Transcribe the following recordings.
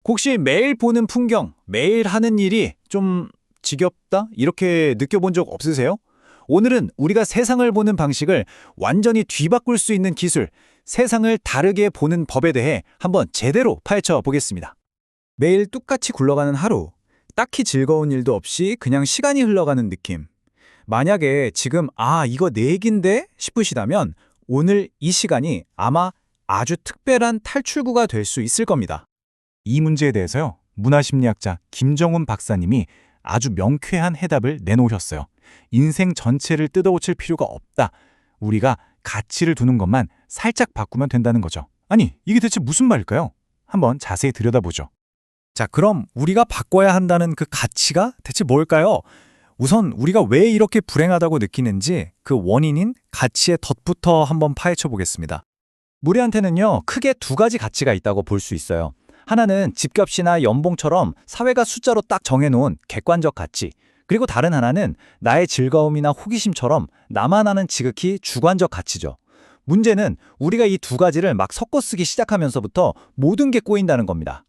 혹시 매일 보는 풍경, 매일 하는 일이 좀 지겹다? 이렇게 느껴본 적 없으세요? 오늘은 우리가 세상을 보는 방식을 완전히 뒤바꿀 수 있는 기술, 세상을 다르게 보는 법에 대해 한번 제대로 파헤쳐 보겠습니다. 매일 똑같이 굴러가는 하루, 딱히 즐거운 일도 없이 그냥 시간이 흘러가는 느낌. 만약에 지금 이거 내 얘긴데 싶으시다면 오늘 이 시간이 아마 아주 특별한 탈출구가 될 수 있을 겁니다. 이 문제에 대해서요, 문화심리학자 김정훈 박사님이 아주 명쾌한 해답을 내놓으셨어요. 인생 전체를 뜯어고칠 필요가 없다. 우리가 가치를 두는 것만 살짝 바꾸면 된다는 거죠. 아니, 이게 대체 무슨 말일까요? 한번 자세히 들여다보죠. 자, 그럼 우리가 바꿔야 한다는 그 가치가 대체 뭘까요? 우선 우리가 왜 이렇게 불행하다고 느끼는지 그 원인인 가치의 덫부터 한번 파헤쳐 보겠습니다. 우리한테는요, 크게 두 가지 가치가 있다고 볼 수 있어요. 하나는 집값이나 연봉처럼 사회가 숫자로 딱 정해놓은 객관적 가치, 그리고 다른 하나는 나의 즐거움이나 호기심처럼 나만 아는 지극히 주관적 가치죠. 문제는 우리가 이 두 가지를 막 섞어 쓰기 시작하면서부터 모든 게 꼬인다는 겁니다.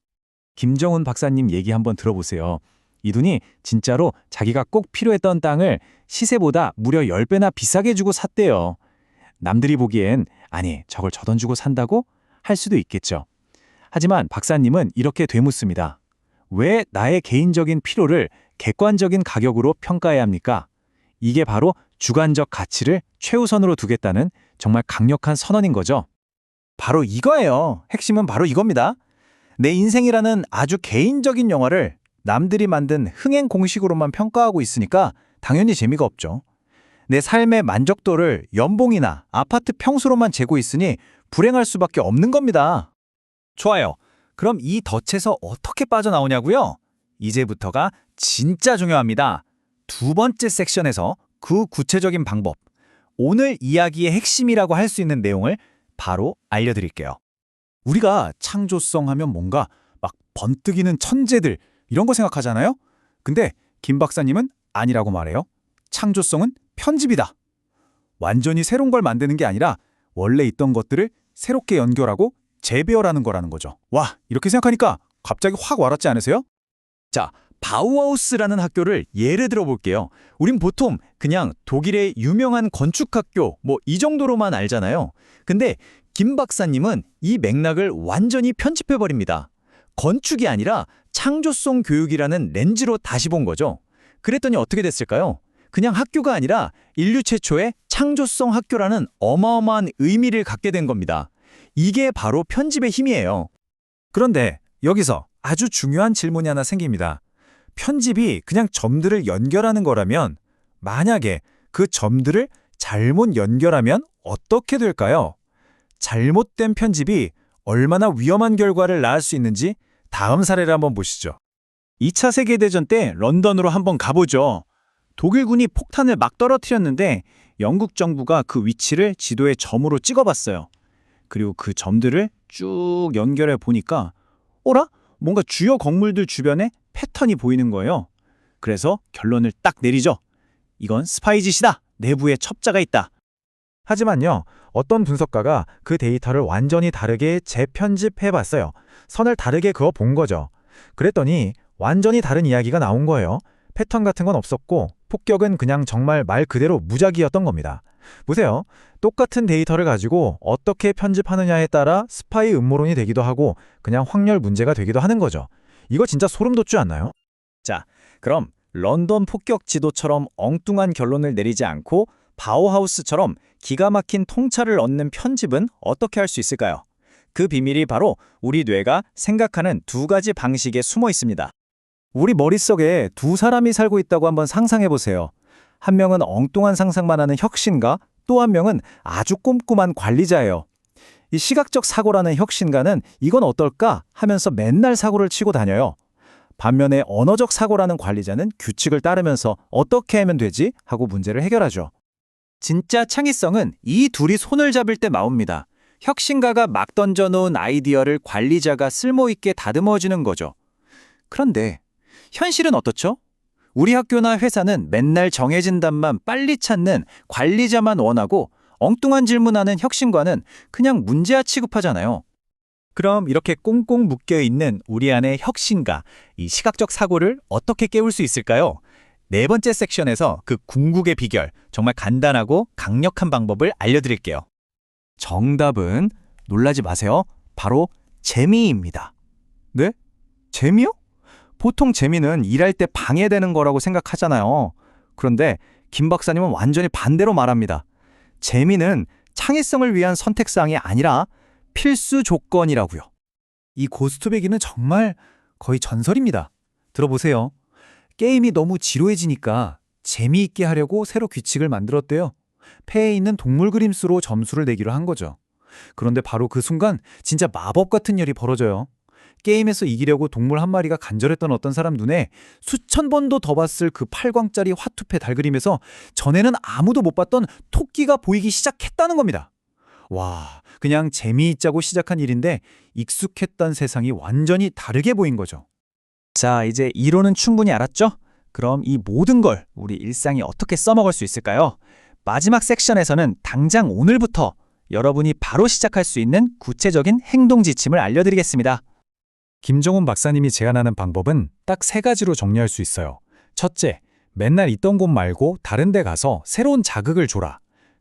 김정훈 박사님 얘기 한번 들어보세요. 이분이 진짜로 자기가 꼭 필요했던 땅을 시세보다 무려 10배나 비싸게 주고 샀대요. 남들이 보기엔 아니, 저걸 저 돈 주고 산다고? 할 수도 있겠죠. 하지만 박사님은 이렇게 되묻습니다. 왜 나의 개인적인 필요를 객관적인 가격으로 평가해야 합니까? 이게 바로 주관적 가치를 최우선으로 두겠다는 정말 강력한 선언인 거죠. 바로 이거예요. 핵심은 바로 이겁니다. 내 인생이라는 아주 개인적인 영화를 남들이 만든 흥행 공식으로만 평가하고 있으니까 당연히 재미가 없죠. 내 삶의 만족도를 연봉이나 아파트 평수로만 재고 있으니 불행할 수밖에 없는 겁니다. 좋아요. 그럼 이 덫에서 어떻게 빠져나오냐고요? 이제부터가 진짜 중요합니다. 두 번째 섹션에서 그 구체적인 방법, 오늘 이야기의 핵심이라고 할 수 있는 내용을 바로 알려드릴게요. 우리가 창조성 하면 뭔가 막 번뜩이는 천재들 이런 거 생각하잖아요? 근데 김 박사님은 아니라고 말해요. 창조성은 편집이다. 완전히 새로운 걸 만드는 게 아니라 원래 있던 것들을 새롭게 연결하고 재배열하는 거라는 거죠. 와, 이렇게 생각하니까 갑자기 확 와닿지 않으세요? 자, 바우하우스라는 학교를 예를 들어 볼게요. 우린 보통 그냥 독일의 유명한 건축학교 이 정도로만 알잖아요. 근데 김 박사님은 이 맥락을 완전히 편집해버립니다. 건축이 아니라 창조성 교육이라는 렌즈로 다시 본 거죠. 그랬더니 어떻게 됐을까요? 그냥 학교가 아니라 인류 최초의 창조성 학교라는 어마어마한 의미를 갖게 된 겁니다. 이게 바로 편집의 힘이에요. 그런데 여기서 아주 중요한 질문이 하나 생깁니다. 편집이 그냥 점들을 연결하는 거라면 만약에 그 점들을 잘못 연결하면 어떻게 될까요? 잘못된 편집이 얼마나 위험한 결과를 낳을 수 있는지 다음 사례를 한번 보시죠. 2차 세계대전 때 런던으로 한번 가보죠. 독일군이 폭탄을 막 떨어뜨렸는데 영국 정부가 그 위치를 지도에 점으로 찍어봤어요. 그리고 그 점들을 쭉 연결해 보니까 어라? 뭔가 주요 건물들 주변에 패턴이 보이는 거예요. 그래서 결론을 딱 내리죠. 이건 스파이 짓이다. 내부에 첩자가 있다. 하지만요, 어떤 분석가가 그 데이터를 완전히 다르게 재편집해봤어요. 선을 다르게 그어 본 거죠. 그랬더니 완전히 다른 이야기가 나온 거예요. 패턴 같은 건 없었고 폭격은 그냥 정말 말 그대로 무작위였던 겁니다. 보세요. 똑같은 데이터를 가지고 어떻게 편집하느냐에 따라 스파이 음모론이 되기도 하고 그냥 확률 문제가 되기도 하는 거죠. 이거 진짜 소름 돋지 않나요? 자, 그럼 런던 폭격 지도처럼 엉뚱한 결론을 내리지 않고 바우하우스처럼 기가 막힌 통찰을 얻는 편집은 어떻게 할 수 있을까요? 그 비밀이 바로 우리 뇌가 생각하는 두 가지 방식에 숨어 있습니다. 우리 머릿속에 두 사람이 살고 있다고 한번 상상해 보세요. 한 명은 엉뚱한 상상만 하는 혁신가, 또 한 명은 아주 꼼꼼한 관리자예요. 이 시각적 사고라는 혁신가는 이건 어떨까 하면서 맨날 사고를 치고 다녀요. 반면에 언어적 사고라는 관리자는 규칙을 따르면서 어떻게 하면 되지? 하고 문제를 해결하죠. 진짜 창의성은 이 둘이 손을 잡을 때 나옵니다. 혁신가가 막 던져놓은 아이디어를 관리자가 쓸모있게 다듬어주는 거죠. 그런데 현실은 어떻죠? 우리 학교나 회사는 맨날 정해진 답만 빨리 찾는 관리자만 원하고 엉뚱한 질문하는 혁신가는 그냥 문제아 취급하잖아요. 그럼 이렇게 꽁꽁 묶여 있는 우리 안의 혁신과 이 시각적 사고를 어떻게 깨울 수 있을까요? 네 번째 섹션에서 그 궁극의 비결, 정말 간단하고 강력한 방법을 알려드릴게요. 정답은 놀라지 마세요. 바로 재미입니다. 네? 재미요? 보통 재미는 일할 때 방해되는 거라고 생각하잖아요. 그런데 김 박사님은 완전히 반대로 말합니다. 재미는 창의성을 위한 선택사항이 아니라 필수 조건이라고요. 이 고스톱배기는 정말 거의 전설입니다. 들어보세요. 게임이 너무 지루해지니까 재미있게 하려고 새로 규칙을 만들었대요. 폐에 있는 동물 그림수로 점수를 내기로 한 거죠. 그런데 바로 그 순간 진짜 마법 같은 일이 벌어져요. 게임에서 이기려고 동물 한 마리가 간절했던 어떤 사람 눈에 수천 번도 더 봤을 그 8광짜리 화투패 달그림에서 전에는 아무도 못 봤던 토끼가 보이기 시작했다는 겁니다. 와, 그냥 재미있자고 시작한 일인데 익숙했던 세상이 완전히 다르게 보인 거죠. 자, 이제 이론은 충분히 알았죠? 그럼 이 모든 걸 우리 일상에 어떻게 써먹을 수 있을까요? 마지막 섹션에서는 당장 오늘부터 여러분이 바로 시작할 수 있는 구체적인 행동 지침을 알려드리겠습니다. 김종훈 박사님이 제안하는 방법은 딱 3가지로 정리할 수 있어요. 첫째, 맨날 있던 곳 말고 다른 데 가서 새로운 자극을 줘라.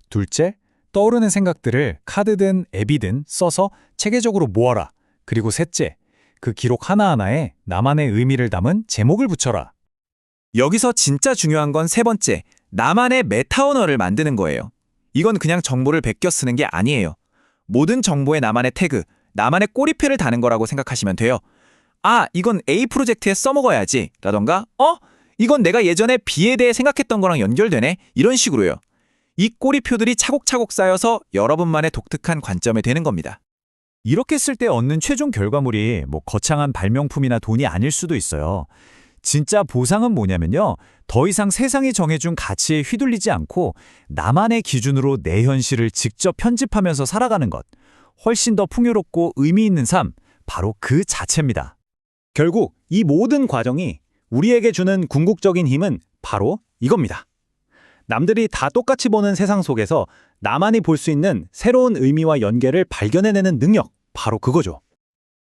둘째, 떠오르는 생각들을 카드든 앱이든 써서 체계적으로 모아라. 그리고 셋째, 그 기록 하나하나에 나만의 의미를 담은 제목을 붙여라. 여기서 진짜 중요한 건 세 번째, 나만의 메타 언어를 만드는 거예요. 이건 그냥 정보를 베껴 쓰는 게 아니에요. 모든 정보에 나만의 태그, 나만의 꼬리표를 다는 거라고 생각하시면 돼요. 아, 이건 A 프로젝트에 써먹어야지 라던가 이건 내가 예전에 B에 대해 생각했던 거랑 연결되네 이런 식으로요. 이 꼬리표들이 차곡차곡 쌓여서 여러분만의 독특한 관점이 되는 겁니다. 이렇게 쓸 때 얻는 최종 결과물이 거창한 발명품이나 돈이 아닐 수도 있어요. 진짜 보상은 뭐냐면요. 더 이상 세상이 정해준 가치에 휘둘리지 않고 나만의 기준으로 내 현실을 직접 편집하면서 살아가는 것. 훨씬 더 풍요롭고 의미 있는 삶, 바로 그 자체입니다. 결국 이 모든 과정이 우리에게 주는 궁극적인 힘은 바로 이겁니다. 남들이 다 똑같이 보는 세상 속에서 나만이 볼 수 있는 새로운 의미와 연계를 발견해내는 능력, 바로 그거죠.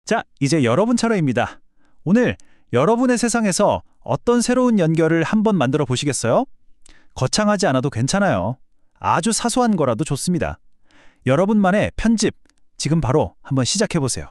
자, 이제 여러분 차례입니다. 오늘 여러분의 세상에서 어떤 새로운 연결을 한번 만들어 보시겠어요? 거창하지 않아도 괜찮아요. 아주 사소한 거라도 좋습니다. 여러분만의 편집, 지금 바로 한번 시작해 보세요.